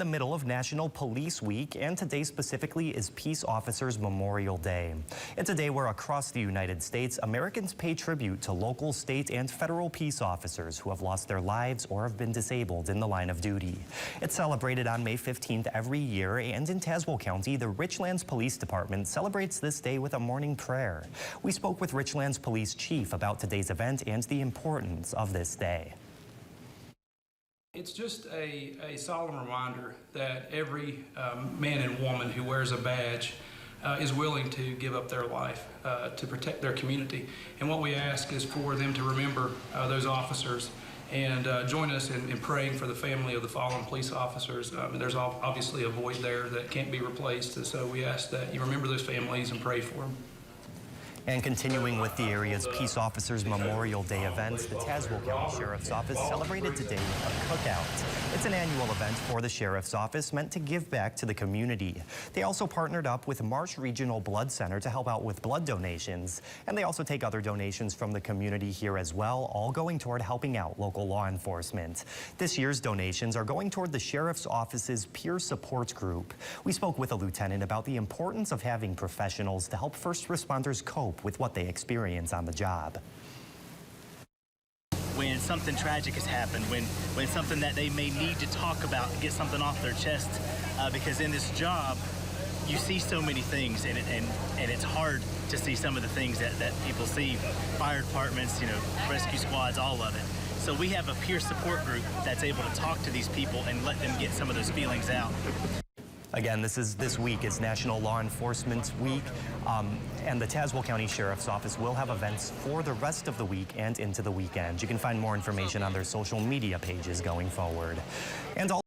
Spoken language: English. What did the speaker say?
the middle of National Police Week, and today specifically is Peace Officers Memorial Day. It's a day where across the United States, Americans pay tribute to local, state, and federal peace officers who have lost their lives or have been disabled in the line of duty. It's celebrated on May 15th every year, and in Tazewell County, the Richlands Police Department celebrates this day with a morning prayer. We spoke with Richlands Police Chief about today's event and the importance of this day. It's just a solemn reminder that every man and woman who wears a badge is willing to give up their life to protect their community. And what we ask is for them to remember those officers and join us in praying for the family of the fallen police officers. There's obviously a void there that can't be replaced, and so we ask that you remember those families and pray for them. And continuing with the area's Peace Officers Memorial Day events, the Tazewell County Sheriff's Office celebrated today with a cookout. It's an annual event for the Sheriff's Office meant to give back to the community. They also partnered up with Marsh Regional Blood Center to help out with blood donations. And they also take other donations from the community here as well, all going toward helping out local law enforcement. This year's donations are going toward the Sheriff's Office's Peer Support Group. We spoke with a lieutenant about the importance of having professionals to help first responders cope with what they experience on the job. When something tragic has happened, when something that they may need to talk about, get something off their chest, because in this job, you see so many things, and it's hard to see some of the things that people see. Fire departments, rescue squads, all of it. So we have a peer support group that's able to talk to these people and let them get some of those feelings out. Again, this week is National Law Enforcement Week, and the Tazewell County Sheriff's Office will have events for the rest of the week and into the weekend. You can find more information on their social media pages going forward. And